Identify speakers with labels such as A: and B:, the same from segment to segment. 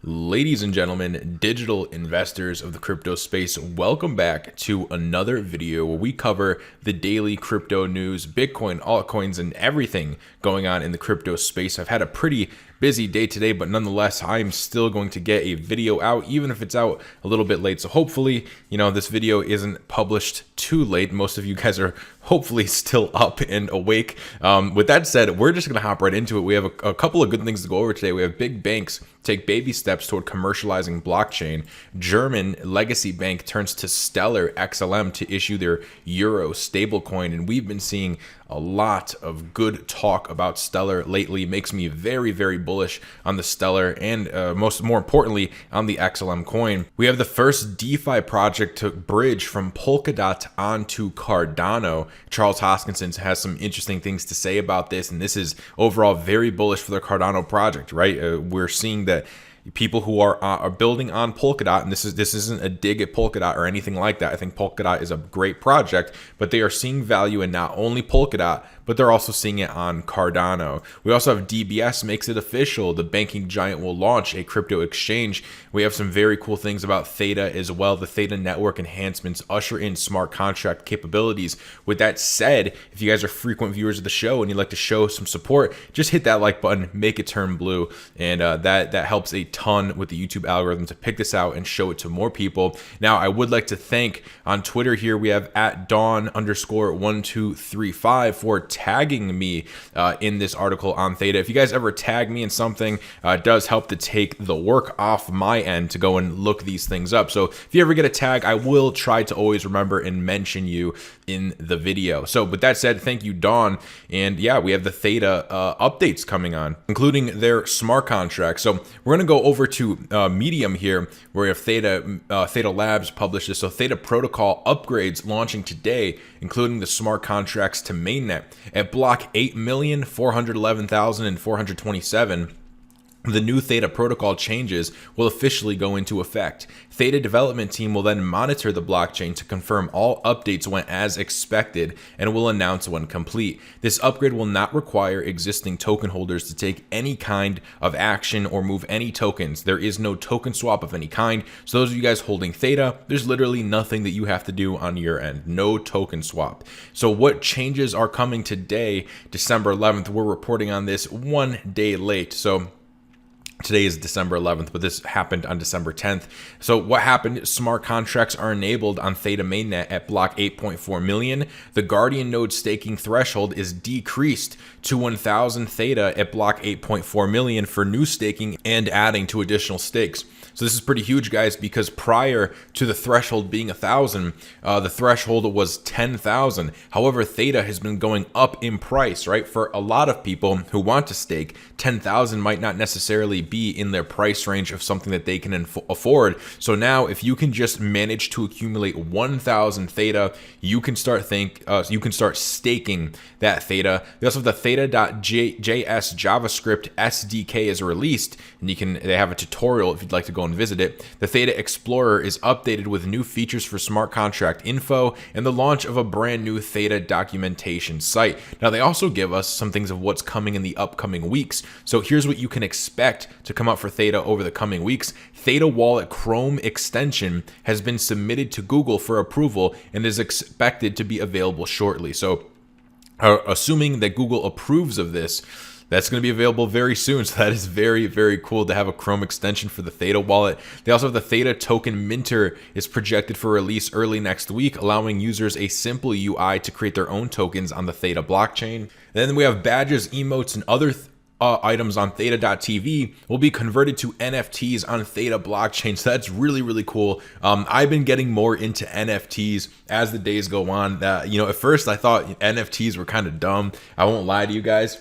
A: Ladies and gentlemen, digital investors of the crypto space, welcome back to another video where we cover the daily crypto news, Bitcoin, altcoins, and everything going on in the crypto space. I've had a pretty busy day today, but nonetheless, I am still going to get a video out, even if it's out a little bit late. So hopefully, this video isn't published too late. Most of you guys are hopefully still up and awake. With that said, we're just going to hop right into it. We have a couple of good things to go over today. We have big banks take baby steps toward commercializing blockchain. German legacy bank turns to Stellar XLM to issue their Euro stablecoin. And we've been seeing a lot of good talk about Stellar lately. It makes me very, very bullish on the Stellar and more importantly, on the XLM coin. We have the first DeFi project to bridge from Polkadot onto Cardano. Charles Hoskinson has some interesting things to say about this, and this is overall very bullish for the Cardano project, right? We're seeing that people who are building on Polkadot, and this isn't a dig at Polkadot or anything like that. I think Polkadot is a great project, but they are seeing value in not only Polkadot, but they're also seeing it on Cardano. We also have DBS makes it official. The banking giant will launch a crypto exchange. We have some very cool things about THETA as well. The THETA network enhancements usher in smart contract capabilities. With that said, if you guys are frequent viewers of the show and you'd like to show some support, just hit that like button, make it turn blue, and that helps a ton with the YouTube algorithm to pick this out and show it to more people. Now, I would like to thank on Twitter here, we have at Dawn_1235 for tagging me in this article on THETA. If you guys ever tag me in something, it does help to take the work off my end to go and look these things up. So if you ever get a tag, I will try to always remember and mention you in the video. So with that said, thank you, Dawn. And yeah, we have the THETA updates coming on, including their smart contracts. So we're going to go over to Medium here, where we have THETA Labs published this. So THETA protocol upgrades launching today, including the smart contracts to mainnet. At block 8,411,427, the new THETA protocol changes will officially go into effect. THETA development team will then monitor the blockchain to confirm all updates went as expected and will announce when complete. This upgrade will not require existing token holders to take any kind of action or move any tokens. There is no token swap of any kind. So those of you guys holding THETA, there's literally nothing that you have to do on your end. No token swap. So what changes are coming today, December 11th? We're reporting on this one day late. So today is December 11th, but this happened on December 10th. So what happened? Smart contracts are enabled on THETA mainnet at block 8.4 million. The Guardian node staking threshold is decreased to 1,000 THETA at block 8.4 million for new staking and adding to additional stakes. So this is pretty huge, guys, because prior to the threshold being 1,000, the threshold was 10,000. However, THETA has been going up in price, right? For a lot of people who want to stake, 10,000 might not necessarily be in their price range of something that they can afford. So now, if you can just manage to accumulate 1,000 THETA, you can start staking that THETA. They also have the THETA.js JavaScript SDK is released, and they have a tutorial if you'd like to go and visit it. The THETA Explorer is updated with new features for smart contract info and the launch of a brand new THETA documentation site. Now, they also give us some things of what's coming in the upcoming weeks. So here's what you can expect to come out for THETA over the coming weeks. THETA Wallet Chrome extension has been submitted to Google for approval and is expected to be available shortly. So assuming that Google approves of this, that's going to be available very soon. So that is very, very cool to have a Chrome extension for the THETA wallet. They also have the THETA token minter is projected for release early next week, allowing users a simple UI to create their own tokens on the THETA blockchain. And then we have badges, emotes, and other items on theta.tv will be converted to NFTs on THETA blockchain. So that's really, really cool. I've been getting more into NFTs as the days go on. At first I thought NFTs were kind of dumb. I won't lie to you guys.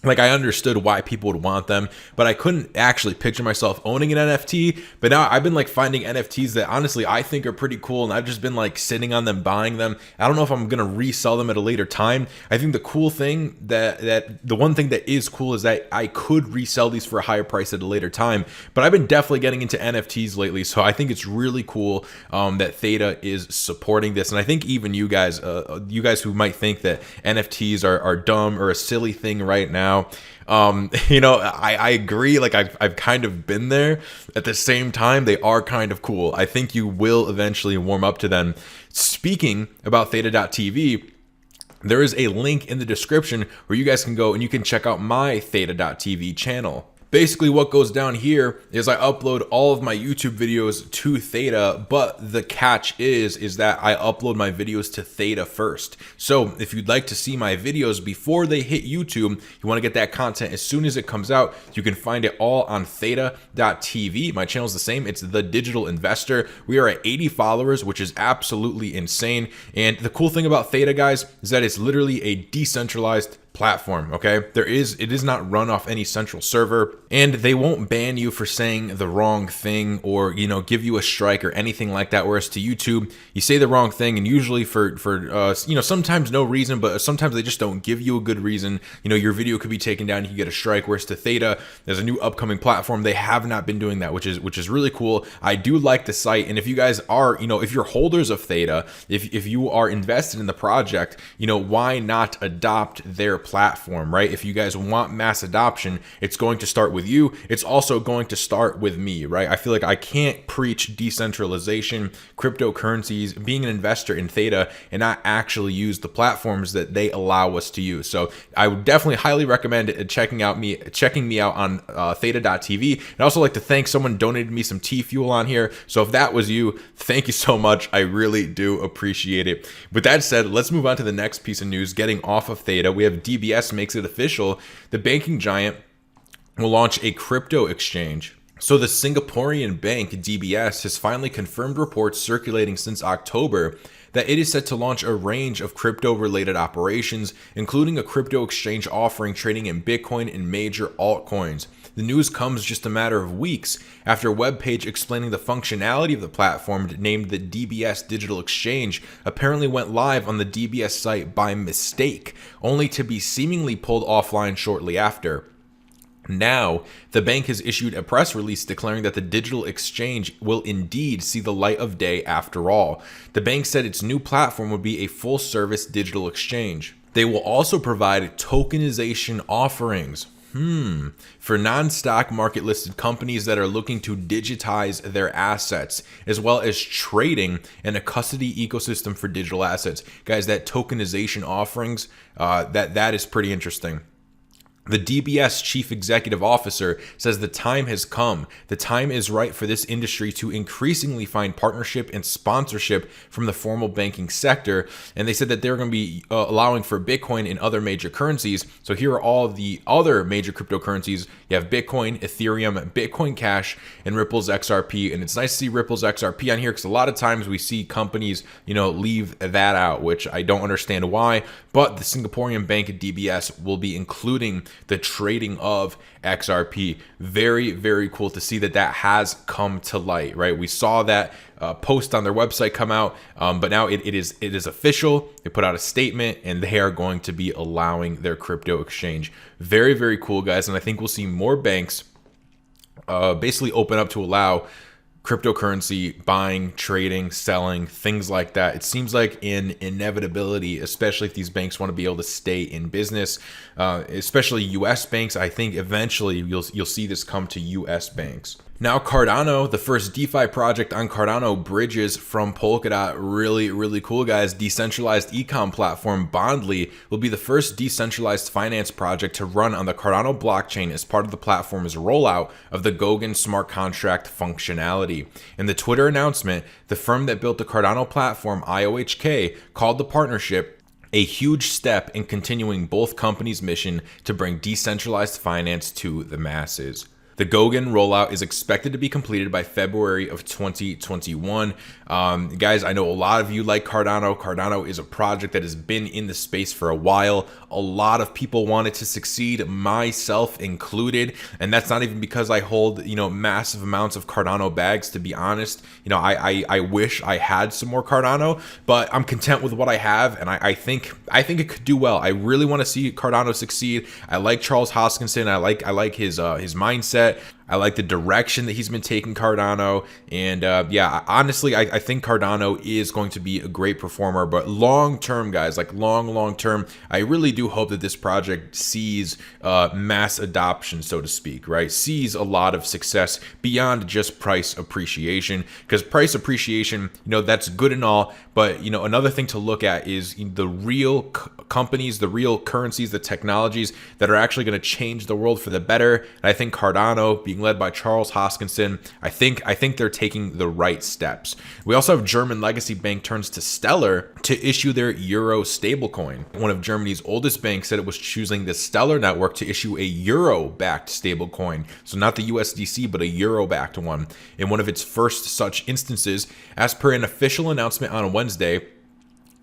A: Like, I understood why people would want them, but I couldn't actually picture myself owning an NFT. But now I've been like finding NFTs that honestly I think are pretty cool, and I've just been like sitting on them, buying them. I don't know if I'm gonna resell them at a later time. I think the cool thing the one thing that is cool is that I could resell these for a higher price at a later time. But I've been definitely getting into NFTs lately, so I think it's really cool that THETA is supporting this. And I think even you guys who might think that NFTs are dumb or a silly thing right now, now. I agree. Like I've kind of been there. At the same time, they are kind of cool. I think you will eventually warm up to them. Speaking about theta.tv, there is a link in the description where you guys can go and you can check out my theta.tv channel. Basically, what goes down here is I upload all of my YouTube videos to Theta, but the catch is that I upload my videos to Theta first. So if you'd like to see my videos before they hit YouTube, you want to get that content as soon as it comes out, you can find it all on theta.tv. My channel is the same. It's The Digital Investor. We are at 80 followers, which is absolutely insane. And the cool thing about Theta, guys, is that it's literally a decentralized platform. Okay, it is not run off any central server, and they won't ban you for saying the wrong thing or give you a strike or anything like that. Whereas to YouTube, you say the wrong thing, and usually for sometimes no reason, but sometimes they just don't give you a good reason. Your video could be taken down, you can get a strike. Whereas to Theta, there's a new upcoming platform, they have not been doing that, which is really cool. I do like the site, and if you guys are if you're holders of Theta, if you are invested in the project, why not adopt their platform, right? If you guys want mass adoption, it's going to start with you. It's also going to start with me, right? I feel like I can't preach decentralization, cryptocurrencies, being an investor in Theta, and not actually use the platforms that they allow us to use. So I would definitely highly recommend checking me out on theta.tv. And I also like to thank someone donated me some tea fuel on here. So if that was you, thank you so much. I really do appreciate it. With that said, let's move on to the next piece of news. Getting off of Theta, we have DBS makes it official. The banking giant will launch a crypto exchange. So the Singaporean bank DBS has finally confirmed reports circulating since October that it is set to launch a range of crypto-related operations, including a crypto exchange offering trading in Bitcoin and major altcoins. The news comes just a matter of weeks after a webpage explaining the functionality of the platform named the DBS Digital Exchange apparently went live on the DBS site by mistake, only to be seemingly pulled offline shortly after. Now, the bank has issued a press release declaring that the digital exchange will indeed see the light of day after all. The bank said its new platform would be a full-service digital exchange. They will also provide tokenization offerings for non-stock market listed companies that are looking to digitize their assets, as well as trading and a custody ecosystem for digital assets. Guys, that tokenization offerings, that is pretty interesting. The DBS chief executive officer says the time has come. The time is right for this industry to increasingly find partnership and sponsorship from the formal banking sector. And they said that they're going to be allowing for Bitcoin and other major currencies. So here are all the other major cryptocurrencies. You have Bitcoin, Ethereum, Bitcoin Cash, and Ripple's XRP. And it's nice to see Ripple's XRP on here because a lot of times we see companies, leave that out, which I don't understand why. But the Singaporean bank DBS will be including the trading of XRP. Very, very cool to see that has come to light, right? We saw that post on their website come out, but now it is official. They put out a statement and they are going to be allowing their crypto exchange. Very, very cool, guys. And I think we'll see more banks basically open up to allow cryptocurrency buying, trading, selling, things like that. It seems like an inevitability, especially if these banks want to be able to stay in business, especially US banks. I think eventually you'll see this come to US banks. Now, Cardano, the first DeFi project on Cardano, bridges from Polkadot. Really, really cool, guys. Decentralized ecom platform Bondly will be the first decentralized finance project to run on the Cardano blockchain as part of the platform's rollout of the Goguen smart contract functionality. In the Twitter announcement, the firm that built the Cardano platform, iohk, called the partnership a huge step in continuing both companies' mission to bring decentralized finance to the masses. The Goguen rollout is expected to be completed by February of 2021. Guys, I know a lot of you like Cardano. Cardano is a project that has been in the space for a while. A lot of people want it to succeed, myself included. And that's not even because I hold, massive amounts of Cardano bags, to be honest. I wish I had some more Cardano, but I'm content with what I have. And I think it could do well. I really want to see Cardano succeed. I like Charles Hoskinson. I like his mindset. I like the direction that he's been taking Cardano. And yeah, honestly, I think Cardano is going to be a great performer. But long term, guys, like long term, I really do hope that this project sees mass adoption, so to speak, right? Sees a lot of success beyond just price appreciation. Because price appreciation, that's good and all. But, another thing to look at is the real companies, the real currencies, the technologies that are actually going to change the world for the better. And I think Cardano, being led by Charles Hoskinson, I think they're taking the right steps. We also have German legacy bank turns to Stellar to issue their euro stablecoin. One of Germany's oldest banks said it was choosing the Stellar network to issue a euro-backed stablecoin. So not the USDC, but a euro-backed one. In one of its first such instances, as per an official announcement on Wednesday,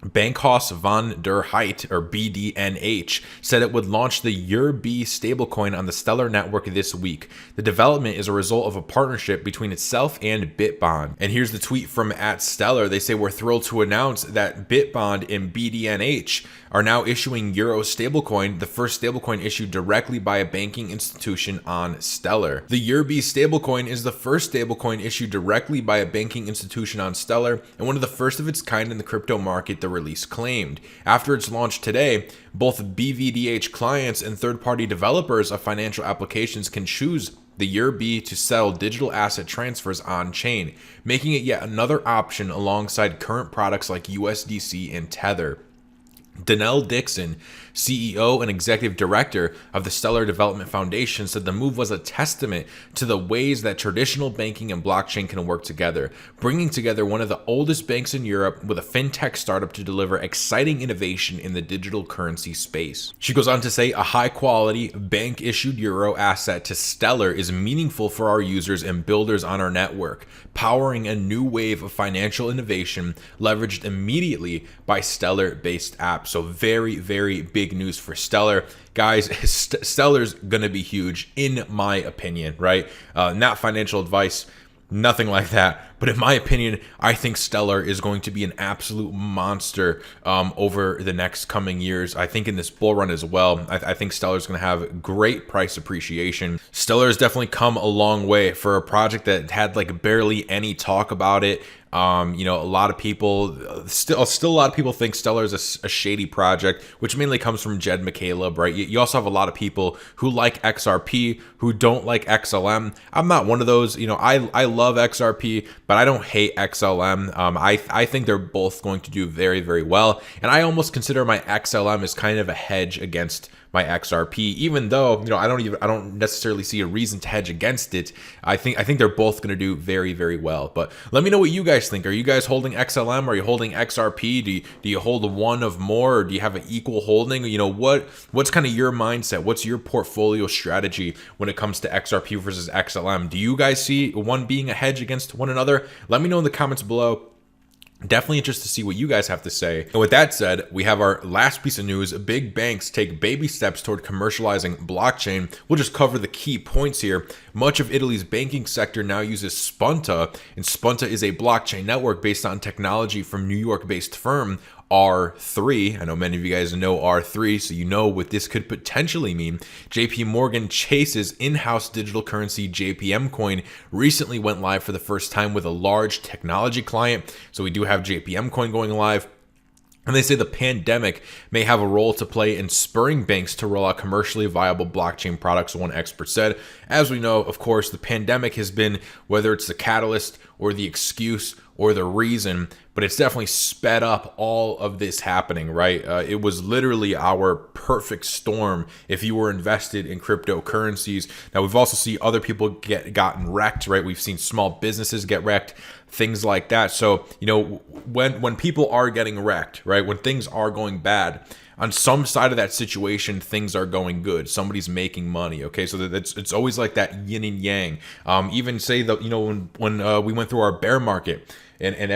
A: Bankhaus van der Heid, or BDNH, said it would launch the EURB stablecoin on the Stellar network this week. The development is a result of a partnership between itself and Bitbond. And here's the tweet from @Stellar. They say, we're thrilled to announce that Bitbond and BDNH are now issuing Euro stablecoin, the first stablecoin issued directly by a banking institution on Stellar. The EURB stablecoin is the first stablecoin issued directly by a banking institution on Stellar, and one of the first of its kind in the crypto market, the release claimed. After its launch today, both BVDH clients and third-party developers of financial applications can choose the EURB to settle digital asset transfers on-chain, making it yet another option alongside current products like USDC and Tether. Danelle Dixon, CEO and executive director of the Stellar Development Foundation, said the move was a testament to the ways that traditional banking and blockchain can work together, bringing together one of the oldest banks in Europe with a fintech startup to deliver exciting innovation in the digital currency space. She goes on to say, a high-quality, bank-issued euro asset to Stellar is meaningful for our users and builders on our network, powering a new wave of financial innovation leveraged immediately by Stellar-based apps. So very, very big news for Stellar. Guys, Stellar's gonna be huge in my opinion, right? Not financial advice, nothing like that. But in my opinion, I think Stellar is going to be an absolute monster over the next coming years. I think in this bull run as well, I think Stellar is going to have great price appreciation. Stellar has definitely come a long way for a project that had like barely any talk about it. A lot of people still a lot of people think Stellar is a shady project, which mainly comes from Jed McCaleb, right? You also have a lot of people who like XRP, who don't like XLM. I'm not one of those. I love XRP, but I don't hate XLM. I think they're both going to do very, very well, and I almost consider my XLM as kind of a hedge against my XRP, even though I don't necessarily see a reason to hedge against it. I think they're both going to do very, very well. But let me know what you guys think. Are you guys holding XLM? Are you holding XRP? Do you hold one of more, or do you have an equal holding? What's kind of your mindset? What's your portfolio strategy when it comes to XRP versus XLM? Do you guys see one being a hedge against one another? Let me know in the comments below. Definitely interested to see what you guys have to say. And with that said, we have our last piece of news. Big banks take baby steps toward commercializing blockchain. We'll just cover the key points here. Much of Italy's banking sector now uses Spunta, and Spunta is a blockchain network based on technology from New York-based firm R3. I know many of you guys know R3, so you know what this could potentially mean. JP Morgan Chase's in-house digital currency JPM coin recently went live for the first time with a large technology client. So we do have JPM coin going live. And they say the pandemic may have a role to play in spurring banks to roll out commercially viable blockchain products, one expert said. As we know, of course, the pandemic has been, whether it's the catalyst or the excuse or the reason, but it's definitely sped up all of this happening, right? It was literally our perfect storm if you were invested in cryptocurrencies. Now, we've also seen other people gotten wrecked, right? We've seen small businesses get wrecked, things like that. So, when people are getting wrecked, right? When things are going bad, on some side of that situation, things are going good. Somebody's making money. Okay, so it's always like that yin and yang. Even say that when we went through our bear market, and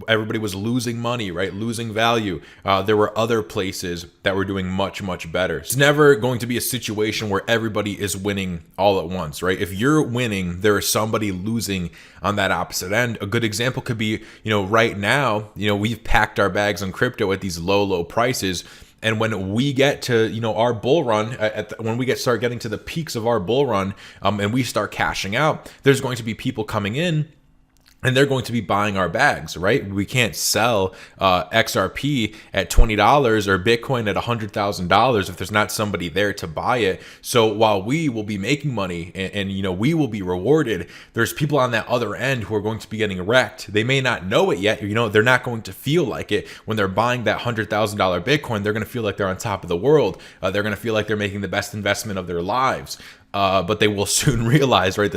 A: everybody was losing money, right? Losing value. There were other places that were doing much, much better. It's never going to be a situation where everybody is winning all at once, right? If you're winning, there is somebody losing on that opposite end. A good example could be, right now, we've packed our bags on crypto at these low prices. And when we get to, our bull run, when we start getting to the peaks of our bull run, and we start cashing out, there's going to be people coming in and they're going to be buying our bags, right? We can't sell XRP at $20 or Bitcoin at $100,000 if there's not somebody there to buy it. So while we will be making money and we will be rewarded, there's people on that other end who are going to be getting wrecked. They may not know it yet. They're not going to feel like it when they're buying that $100,000 Bitcoin. They're going to feel like they're on top of the world. They're going to feel like they're making the best investment of their lives. But they will soon realize, right,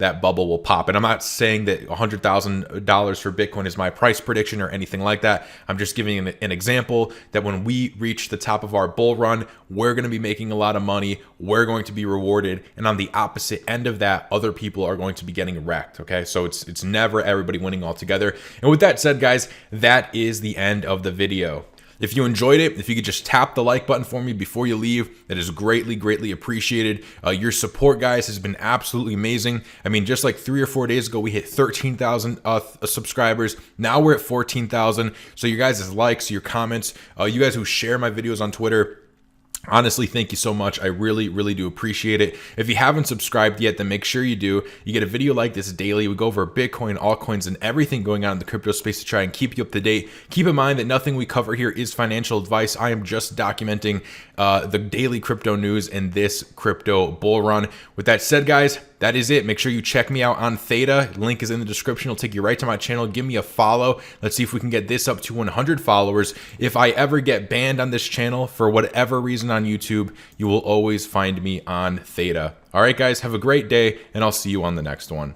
A: that bubble will pop. And I'm not saying that $100,000 for Bitcoin is my price prediction or anything like that. I'm just giving an example that when we reach the top of our bull run, we're going to be making a lot of money. We're going to be rewarded. And on the opposite end of that, other people are going to be getting wrecked. Okay. So it's never everybody winning all together. And with that said, guys, that is the end of the video. If you enjoyed it, if you could just tap the like button for me before you leave, that is greatly, greatly appreciated. Your support, guys, has been absolutely amazing. I mean, just like 3 or 4 days ago, we hit 13,000 subscribers. Now we're at 14,000. So your guys' likes, your comments, you guys who share my videos on Twitter, honestly, thank you so much. I really, really do appreciate it. If you haven't subscribed yet, then make sure you do. You get a video like this daily. We go over Bitcoin, altcoins, and everything going on in the crypto space to try and keep you up to date. Keep in mind that nothing we cover here is financial advice. I am just documenting the daily crypto news in this crypto bull run. With that said, guys, that is it. Make sure you check me out on THETA. Link is in the description. It'll take you right to my channel. Give me a follow. Let's see if we can get this up to 100 followers. If I ever get banned on this channel for whatever reason on YouTube, you will always find me on THETA. All right, guys, have a great day, and I'll see you on the next one.